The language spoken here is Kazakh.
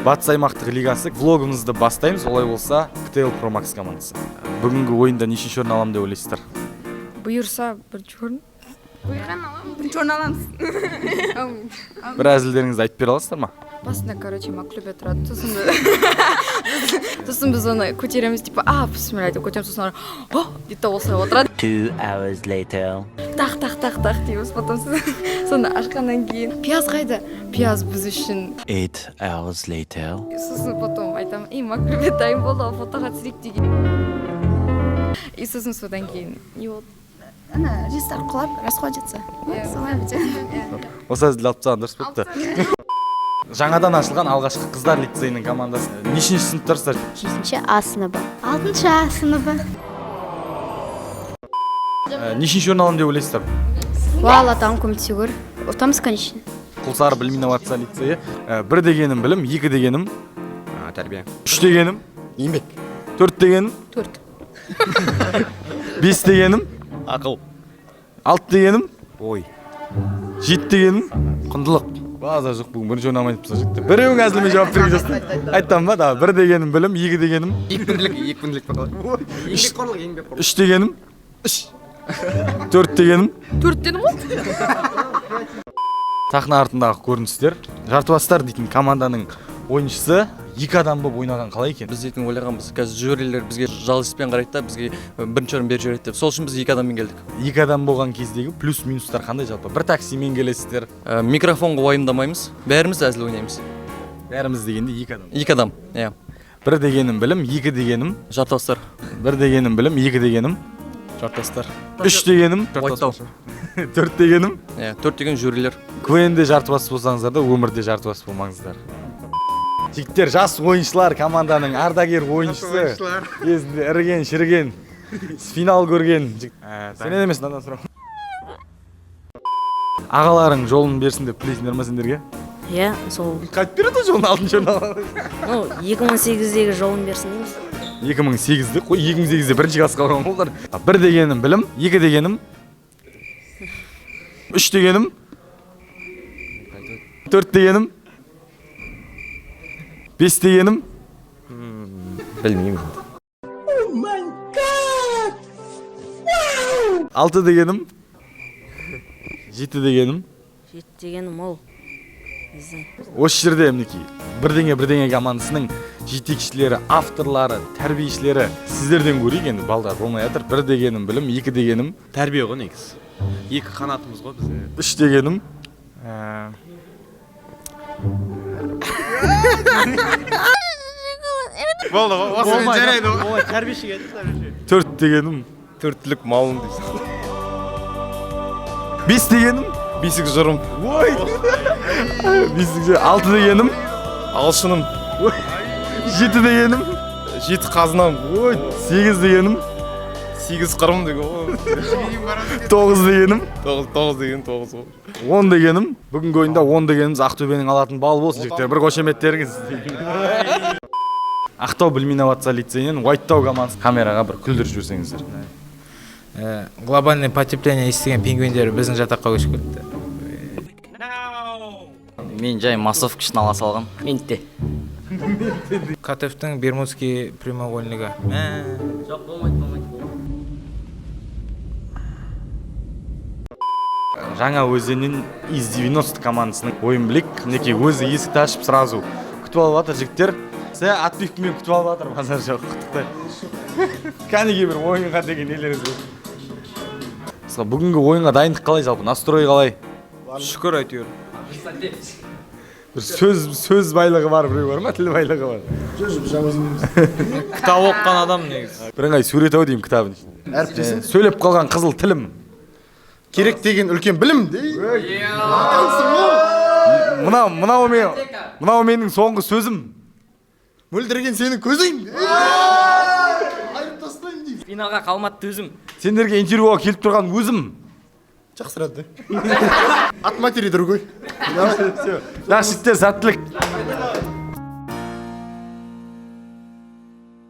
Батыс аймақтық лигасы влогымызды бастаймыз. Олай болса, КТЛ Pro Max командасы. Бүгінгі ойында нешінші орын аламын деп ойлайсыздар? Бұйырса, бірінші орын. Бұйырған аламыз. Бірінші орын аламыз. Бір әзілдеріңізді айтып бере аласыздар ма? Басында, мақ клубе тұрады. Сосын біз оны көтереміз, бісміллә деп көтереміз, сосын дейді осылай отырады. 2 hours later. Тақ дейміз, потом соны ашқаннан кейін. Пияз қайда? Пияз біз үшін. 8 hours later. Сосын потом айтамын, мақ клубе дайын болды, фотоға түсірейік деген. И сосын содан кейін. Не болды? Ана, рестарт құлап, расходится. Солай бітеді. Осы әзілді алып тастаған дұрыс болыпты. Жаңадан ашылған алғашқы қыздар лицейінің командасы. Нешінші сыныптарсыздар? 7-ші А сыныбы. 6-ші А сыныбы. Нешінші орын аламын деп ойлайсыздар? Вала, там көмтігір. Отамыз, конечно. Құлсары білім инновация лицейі. 1 дегенім білім, 2 дегенім тәрбие. 3 дегенім еңбек. 4 дегенім 5 дегенім ақыл. 6 дегенім ой. 7 дегенім құндылық. База жоқ, бүгін бірінші орын алмай тұрса жігіттер. Біреуің әзілмен жауап берген жоқсың. Айтам ба, 1 дегенім білім, 2 дегенім екпінділік бақылай. 3 дегенім 4 дегенім 4 дедім ғой? Сахна артындағы көріністер. Жартыбастар дейтін команданың ойыншысы 2 адам болып ойнаған қалай екен? Біз дейтін ойлағанбыз. Қазір жюрилер бізге жалғызбен қарайды да, бізге бірінші орын беріп жібереді деп. Сол үшін біз 2 адаммен келдік. 2 адам болған кездегі плюс-минустар қандай жалпы? Бір таксимен келесіздер. Микрофонға уайымдамаймыз. Бәріміз әзіл ойнаймыз. Бәріміз дегенде 2 адам. 2 адам, иә. 1 дегенім білім, 2 дегенім жартастар. 1 дегенім білім, 2 дегенім Жартастар. 3 дегенім Уайттау. 4 дегенім 4 деген жюрилер. КВН-де жартыбас болсаңыздар да, өмірде жартыбас болмаңыздар. Жігіттер, жас ойыншылар команданың ардагер ойыншысы. Кезінде іріген, шіріген, финал көрген. Сенен емес, надан сұрау. Ағаларың жолын берсін деп тілейсіңдер ма сендерге? Иә, сол. Қайтып береді жолын 6-шы орын алады. 2008-дегі жолын берсін дейміз. 2008-де, қой 2008-де бірінші классқа барған болдар. 1 дегенім білім, 2 дегенім 3 дегенім 4 дегенім 5 дегенім Білмеймін. 6 дегенім 7 дегенім 7 дегенім ол. Осы жерде мінекей бірдеңе командасының жетекшілері, авторлары, тәрбиешілері сіздерден көрейік енді балдар болмай жатыр. 1 дегенім білім, 2 дегенім тәрбие ғой негізі. 2 қанатымыз ғой бізде. 3 дегенім болды, осымен жарайды ғой. Олай тәрбиешіге айтты. 4 дегенім 4-лік малым дейсің. 5 дегенім Бесік жырым. ой 6 дегенім Алшыным. 7 дегенім 7 қазынам. ой 8 дегенім 8 қырым деген ғой. 9 дегенім 9 деген 9 ғой. 10 дегенім бүгінгі ойында 10 дегеніміз Ақтөбенің алатын балы болсын жігіттер. Бір қошеметтеріңіз. Ақтау білім инновация лицейінен Уайттау командасы камераға бір күлдіріп жіберсеңіздер. Глобальный потепление естіген пингвиндер біздің жатаққа көшіп кетті. Мен жай массовкішін ала салған. Менте. Катевтің Бермудский прямоугольнигі. Жоқ, болмайды. Жаңа өзеннен из 90 командасының ойын білек. Неке өзі есікті ашып сразу күтіп алып жатыр жігіттер. Отбивкімен күтіп алып жатыр, базар жоқ, құттықтай. Кәнеге бір ойынға деген елеріңіз болды. Бүгінгі ойынға дайындық қалай жалпы? Настрой қалай? Шүкір әйтеуір. Bir söz байлығы бар, біреу бар ма? Тіл байлығы бар. Кітап оққан адам негізі. Бірыңғай сурет ау деймін кітабын. Әріптесім сөйлеп қалған қызыл тілім. Керек деген үлкен білім дей. Мынау менің соңғы сөзім. Мөлдірген сенің көзің. Финалға қалмады төзім. Сендерге интервьюға келіп тұрған өзім. Жақсырады. От матери другой. Жақсы, сәттілік.